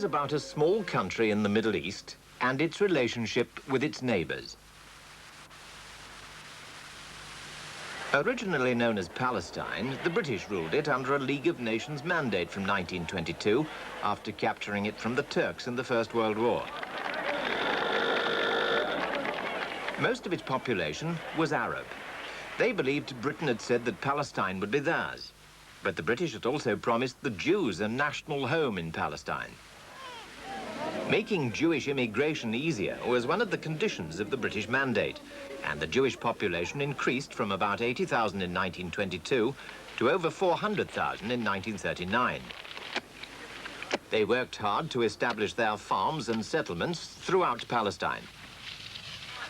about a small country in the Middle East and its relationship with its neighbours. Originally known as Palestine, the British ruled it under a League of Nations mandate from 1922 after capturing it from the Turks in the First World War. Most of its population was Arab. They believed Britain had said that Palestine would be theirs. But the British had also promised the Jews a national home in Palestine. Making Jewish immigration easier was one of the conditions of the British mandate, and the Jewish population increased from about 80,000 in 1922 to over 400,000 in 1939. They worked hard to establish their farms and settlements throughout Palestine.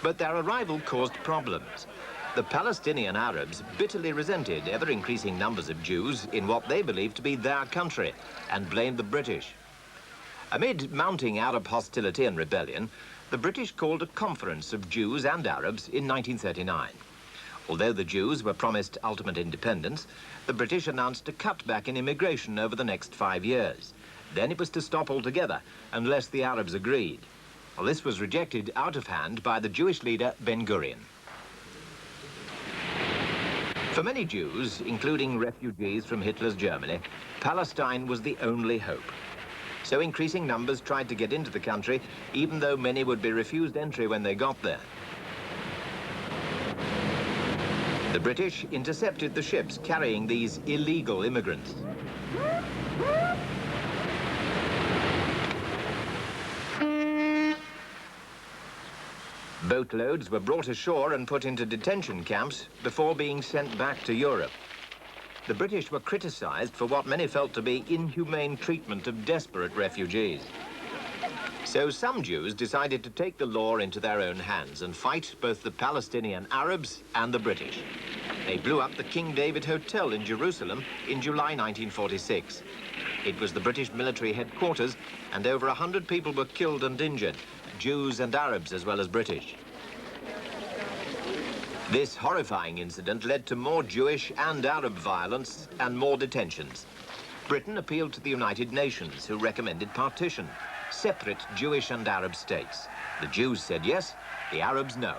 But their arrival caused problems. The Palestinian Arabs bitterly resented ever-increasing numbers of Jews in what they believed to be their country and blamed the British. Amid mounting Arab hostility and rebellion, the British called a conference of Jews and Arabs in 1939. Although the Jews were promised ultimate independence, the British announced a cutback in immigration over the next 5 years. Then it was to stop altogether unless the Arabs agreed. Well, this was rejected out of hand by the Jewish leader Ben-Gurion. For many Jews, including refugees from Hitler's Germany, Palestine was the only hope. So increasing numbers tried to get into the country, even though many would be refused entry when they got there. The British intercepted the ships carrying these illegal immigrants. Boatloads were brought ashore and put into detention camps before being sent back to Europe. The British were criticised for what many felt to be inhumane treatment of desperate refugees. So some Jews decided to take the law into their own hands and fight both the Palestinian Arabs and the British. They blew up the King David Hotel in Jerusalem in July 1946. It was the British military headquarters, and over 100 people were killed and injured, Jews and Arabs as well as British. This horrifying incident led to more Jewish and Arab violence and more detentions. Britain appealed to the United Nations, who recommended partition, separate Jewish and Arab states. The Jews said yes, the Arabs no.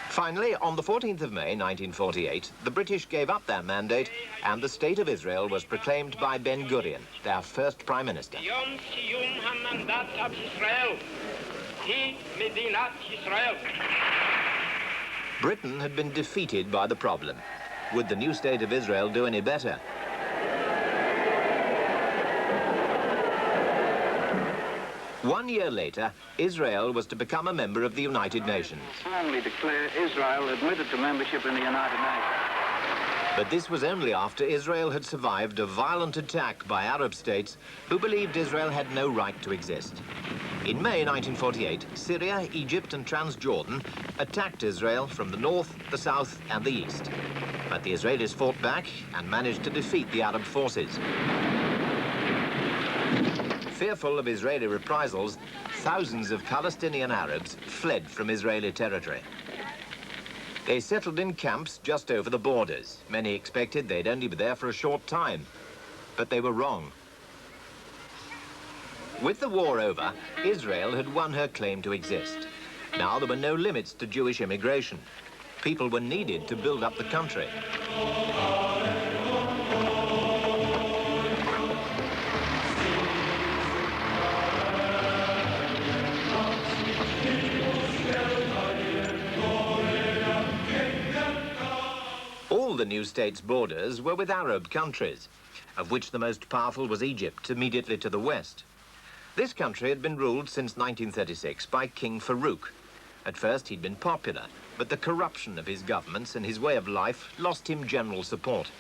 Finally, on the 14th of May 1948, the British gave up their mandate and the State of Israel was proclaimed by Ben-Gurion, their first Prime Minister. Britain had been defeated by the problem. Would the new State of Israel do any better? One year later, Israel was to become a member of the United Nations. Formally declare Israel admitted to membership in the United Nations. But this was only after Israel had survived a violent attack by Arab states who believed Israel had no right to exist. In May 1948, Syria, Egypt and Transjordan attacked Israel from the north, the south and the east. But the Israelis fought back and managed to defeat the Arab forces. Fearful of Israeli reprisals, thousands of Palestinian Arabs fled from Israeli territory. They settled in camps just over the borders. Many expected they'd only be there for a short time, but they were wrong. With the war over, Israel had won her claim to exist. Now there were no limits to Jewish immigration. People were needed to build up the country. All the new states' borders were with Arab countries, of which the most powerful was Egypt, immediately to the west. This country had been ruled since 1936 by King Farouk. At first he'd been popular, but the corruption of his governments and his way of life lost him general support.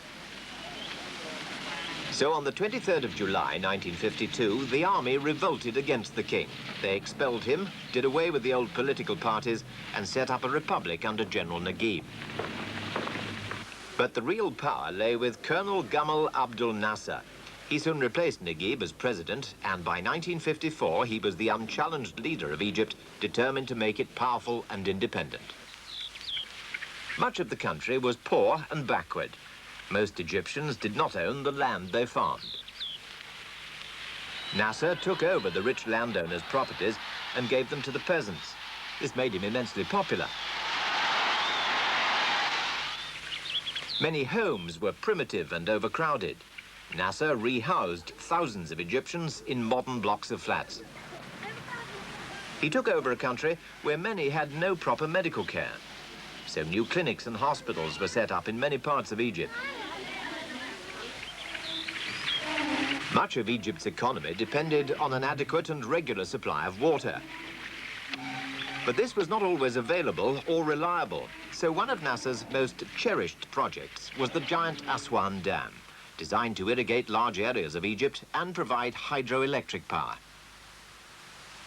So on the 23rd of July 1952, the army revolted against the king. They expelled him, did away with the old political parties, and set up a republic under General Naguib. But the real power lay with Colonel Gamal Abdel Nasser. He soon replaced Naguib as president, and by 1954 he was the unchallenged leader of Egypt, determined to make it powerful and independent. Much of the country was poor and backward. Most Egyptians did not own the land they farmed. Nasser took over the rich landowners' properties and gave them to the peasants. This made him immensely popular. Many homes were primitive and overcrowded. Nasser rehoused thousands of Egyptians in modern blocks of flats. He took over a country where many had no proper medical care. So new clinics and hospitals were set up in many parts of Egypt. Much of Egypt's economy depended on an adequate and regular supply of water. But this was not always available or reliable, so one of Nasser's most cherished projects was the giant Aswan Dam, designed to irrigate large areas of Egypt and provide hydroelectric power.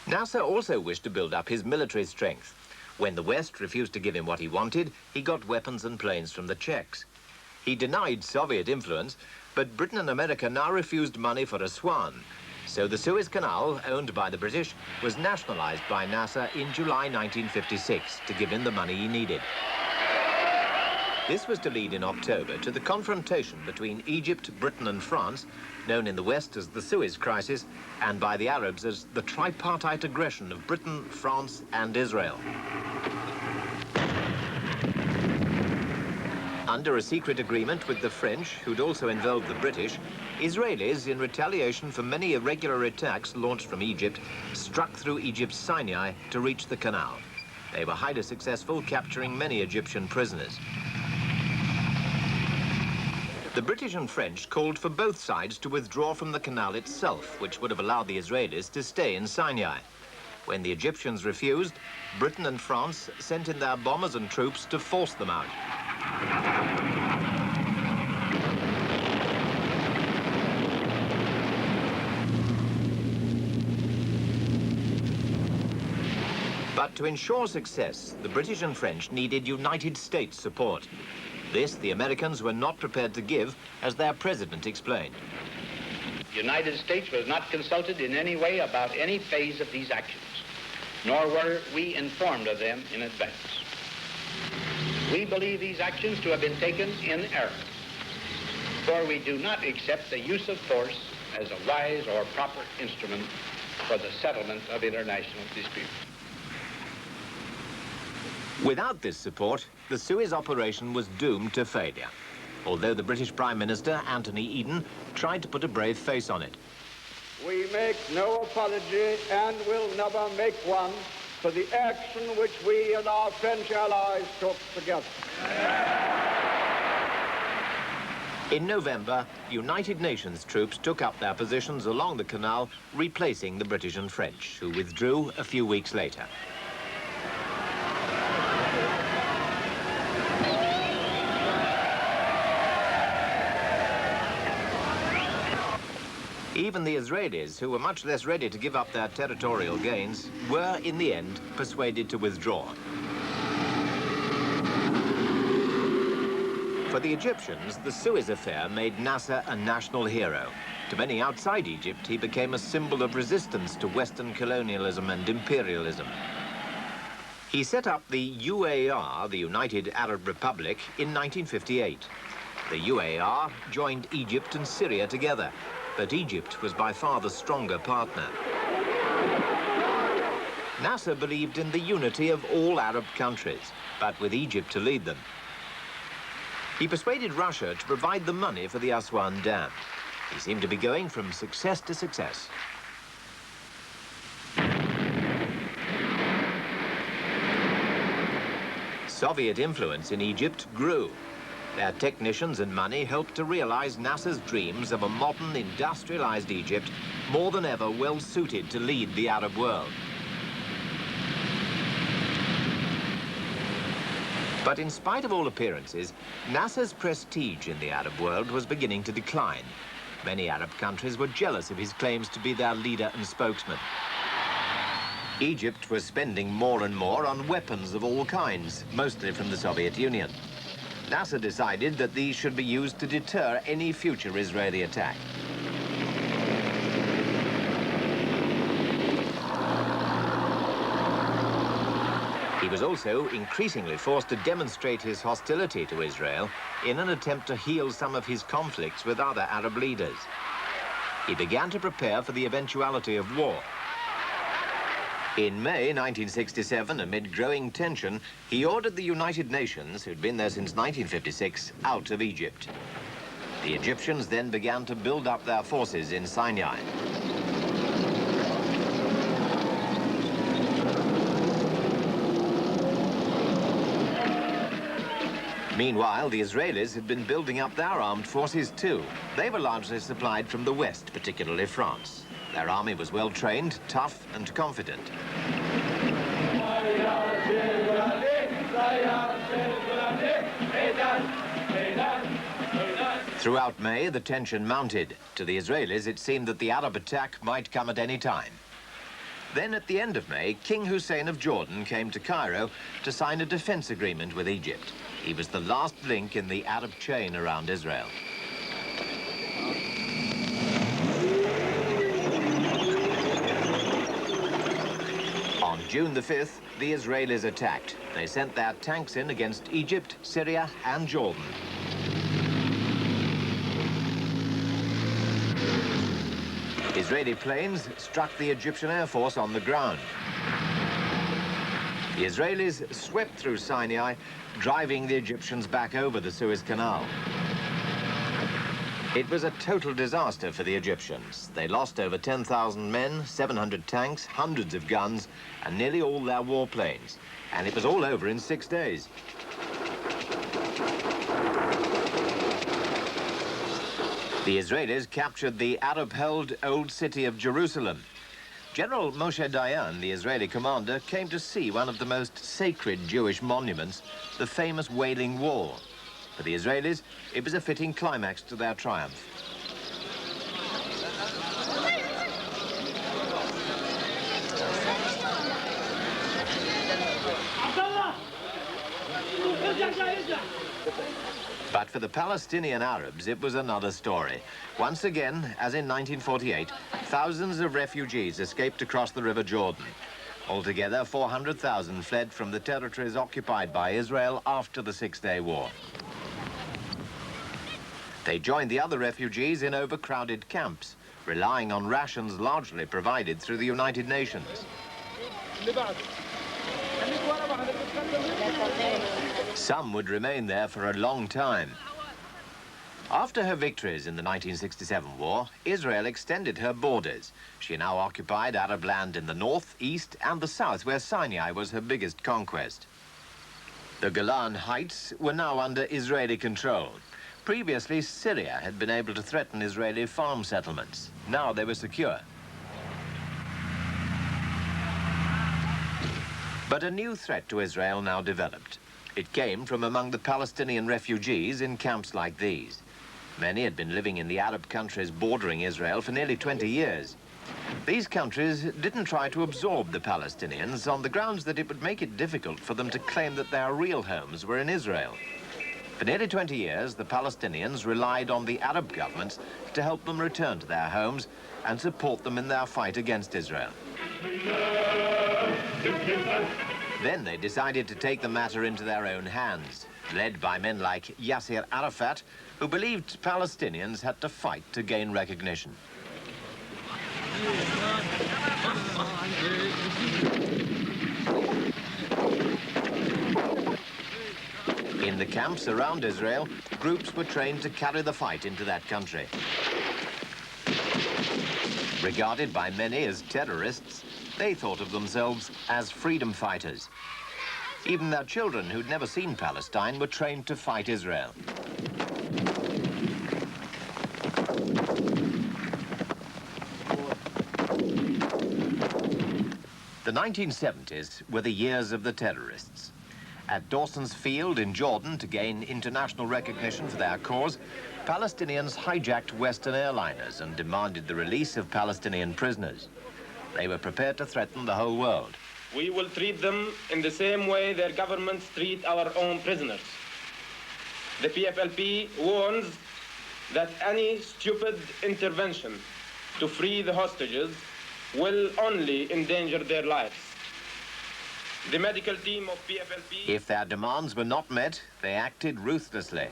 Nasser also wished to build up his military strength. When the West refused to give him what he wanted, he got weapons and planes from the Czechs. He denied Soviet influence, but Britain and America now refused money for Aswan. So the Suez Canal, owned by the British, was nationalized by Nasser in July 1956 to give him the money he needed. This was to lead in October to the confrontation between Egypt, Britain and France, known in the West as the Suez Crisis, and by the Arabs as the tripartite aggression of Britain, France and Israel. Under a secret agreement with the French, who'd also involved the British, Israelis, in retaliation for many irregular attacks launched from Egypt, struck through Egypt's Sinai to reach the canal. They were highly successful, capturing many Egyptian prisoners. The British and French called for both sides to withdraw from the canal itself, which would have allowed the Israelis to stay in Sinai. When the Egyptians refused, Britain and France sent in their bombers and troops to force them out. But to ensure success, the British and French needed United States support. This the Americans were not prepared to give, as their president explained. The United States was not consulted in any way about any phase of these actions, nor were we informed of them in advance. We believe these actions to have been taken in error, for we do not accept the use of force as a wise or proper instrument for the settlement of international disputes. Without this support, the Suez operation was doomed to failure, although the British Prime Minister, Anthony Eden, tried to put a brave face on it. We make no apology and will never make one for the action which we and our French allies took together. In November, United Nations troops took up their positions along the canal, replacing the British and French, who withdrew a few weeks later. Even the Israelis, who were much less ready to give up their territorial gains, were, in the end, persuaded to withdraw. For the Egyptians, the Suez affair made Nasser a national hero. To many outside Egypt, he became a symbol of resistance to Western colonialism and imperialism. He set up the UAR, the United Arab Republic, in 1958. The UAR joined Egypt and Syria together, but Egypt was by far the stronger partner. Nasser believed in the unity of all Arab countries, but with Egypt to lead them. He persuaded Russia to provide the money for the Aswan Dam. He seemed to be going from success to success. Soviet influence in Egypt grew. Their technicians and money helped to realize Nasser's dreams of a modern, industrialized Egypt, more than ever well-suited to lead the Arab world. But in spite of all appearances, Nasser's prestige in the Arab world was beginning to decline. Many Arab countries were jealous of his claims to be their leader and spokesman. Egypt was spending more and more on weapons of all kinds, mostly from the Soviet Union. Nasser decided that these should be used to deter any future Israeli attack. He was also increasingly forced to demonstrate his hostility to Israel in an attempt to heal some of his conflicts with other Arab leaders. He began to prepare for the eventuality of war. In May 1967, amid growing tension, he ordered the United Nations, who'd been there since 1956, out of Egypt. The Egyptians then began to build up their forces in Sinai. Meanwhile, the Israelis had been building up their armed forces too. They were largely supplied from the West, particularly France. Their army was well trained, tough and confident. Throughout May, the tension mounted. To the Israelis, it seemed that the Arab attack might come at any time. Then, at the end of May, King Hussein of Jordan came to Cairo to sign a defense agreement with Egypt. He was the last link in the Arab chain around Israel. On June the 5th, the Israelis attacked. They sent their tanks in against Egypt, Syria and Jordan. Israeli planes struck the Egyptian Air Force on the ground. The Israelis swept through Sinai, driving the Egyptians back over the Suez Canal. It was a total disaster for the Egyptians. They lost over 10,000 men, 700 tanks, hundreds of guns, and nearly all their warplanes. And it was all over in 6 days. The Israelis captured the Arab-held old city of Jerusalem. General Moshe Dayan, the Israeli commander, came to see one of the most sacred Jewish monuments, the famous Wailing Wall. For the Israelis, it was a fitting climax to their triumph. But for the Palestinian Arabs, it was another story. Once again, as in 1948, thousands of refugees escaped across the River Jordan. Altogether, 400,000 fled from the territories occupied by Israel after the Six-Day War. They joined the other refugees in overcrowded camps, relying on rations largely provided through the United Nations. Some would remain there for a long time. After her victories in the 1967 war, Israel extended her borders. She now occupied Arab land in the north, east, and the south, where Sinai was her biggest conquest. The Golan Heights were now under Israeli control. Previously, Syria had been able to threaten Israeli farm settlements. Now they were secure. But a new threat to Israel now developed. It came from among the Palestinian refugees in camps like these. Many had been living in the Arab countries bordering Israel for nearly 20 years. These countries didn't try to absorb the Palestinians on the grounds that it would make it difficult for them to claim that their real homes were in Israel. For nearly 20 years, the Palestinians relied on the Arab governments to help them return to their homes and support them in their fight against Israel. Then they decided to take the matter into their own hands, led by men like Yasser Arafat, who believed Palestinians had to fight to gain recognition. In the camps around Israel, groups were trained to carry the fight into that country. Regarded by many as terrorists, they thought of themselves as freedom fighters. Even their children, who'd never seen Palestine, were trained to fight Israel. The 1970s were the years of the terrorists. At Dawson's Field in Jordan, to gain international recognition for their cause, Palestinians hijacked Western airliners and demanded the release of Palestinian prisoners. They were prepared to threaten the whole world. We will treat them in the same way their governments treat our own prisoners. The PFLP warns that any stupid intervention to free the hostages will only endanger their lives. The medical team of PFLP... If their demands were not met, they acted ruthlessly.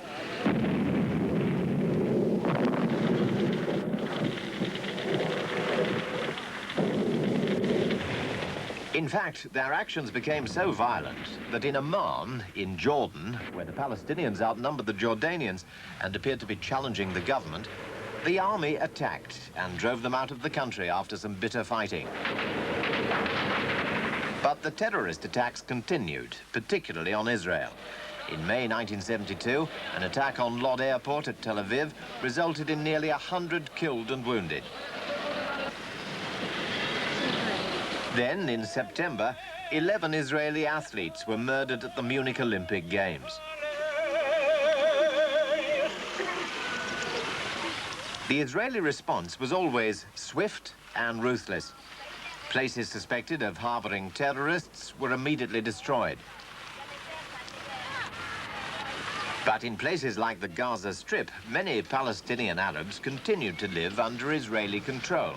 In fact, their actions became so violent that in Amman, in Jordan, where the Palestinians outnumbered the Jordanians and appeared to be challenging the government, the army attacked and drove them out of the country after some bitter fighting. But the terrorist attacks continued, particularly on Israel. In May 1972, an attack on Lod Airport at Tel Aviv resulted in nearly 100 killed and wounded. Then, in September, 11 Israeli athletes were murdered at the Munich Olympic Games. The Israeli response was always swift and ruthless. Places suspected of harboring terrorists were immediately destroyed. But in places like the Gaza Strip, many Palestinian Arabs continued to live under Israeli control.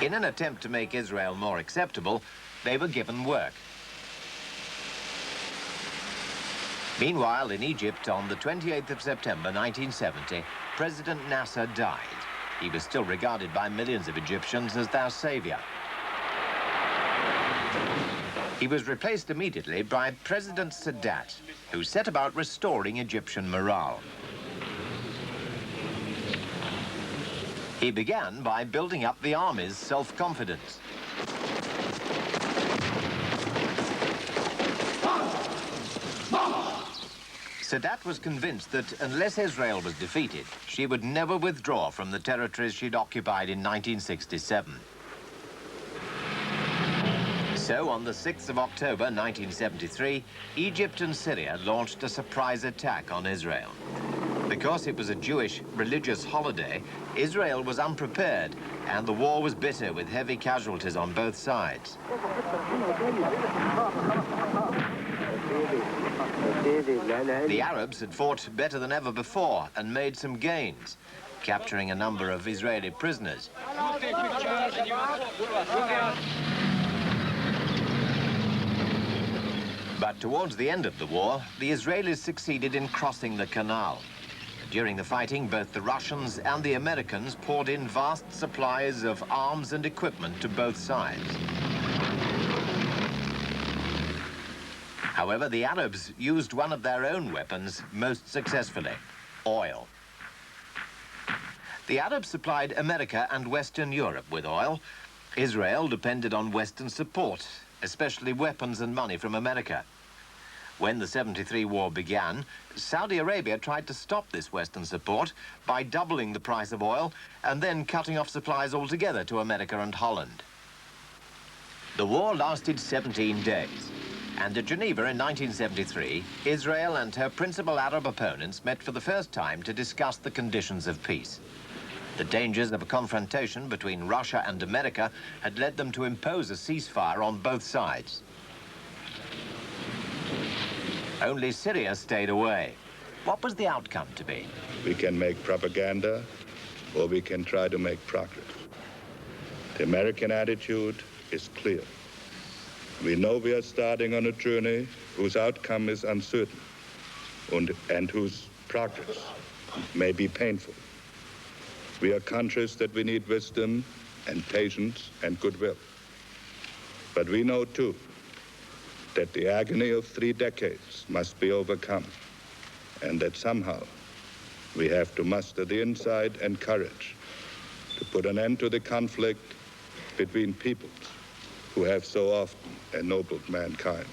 In an attempt to make Israel more acceptable, they were given work. Meanwhile, in Egypt, on the 28th of September 1970, President Nasser died. He was still regarded by millions of Egyptians as their savior. He was replaced immediately by President Sadat, who set about restoring Egyptian morale. He began by building up the army's self-confidence. Sadat was convinced that unless Israel was defeated, she would never withdraw from the territories she'd occupied in 1967. So, on the 6th of October 1973, Egypt and Syria launched a surprise attack on Israel. Because it was a Jewish religious holiday, Israel was unprepared, and the war was bitter with heavy casualties on both sides. The Arabs had fought better than ever before and made some gains, capturing a number of Israeli prisoners. But towards the end of the war, the Israelis succeeded in crossing the canal. During the fighting, both the Russians and the Americans poured in vast supplies of arms and equipment to both sides. However, the Arabs used one of their own weapons most successfully: oil. The Arabs supplied America and Western Europe with oil. Israel depended on Western support, especially weapons and money from America. When the '73 war began, Saudi Arabia tried to stop this Western support by doubling the price of oil and then cutting off supplies altogether to America and Holland. The war lasted 17 days, and at Geneva in 1973, Israel and her principal Arab opponents met for the first time to discuss the conditions of peace. The dangers of a confrontation between Russia and America had led them to impose a ceasefire on both sides. Only Syria stayed away. What was the outcome to be? We can make propaganda, or we can try to make progress. The American attitude is clear. We know we are starting on a journey whose outcome is uncertain and whose progress may be painful. We are conscious that we need wisdom and patience and goodwill. But we know, too, that the agony of 3 decades must be overcome, and that somehow we have to muster the insight and courage to put an end to the conflict between peoples who have so often ennobled mankind.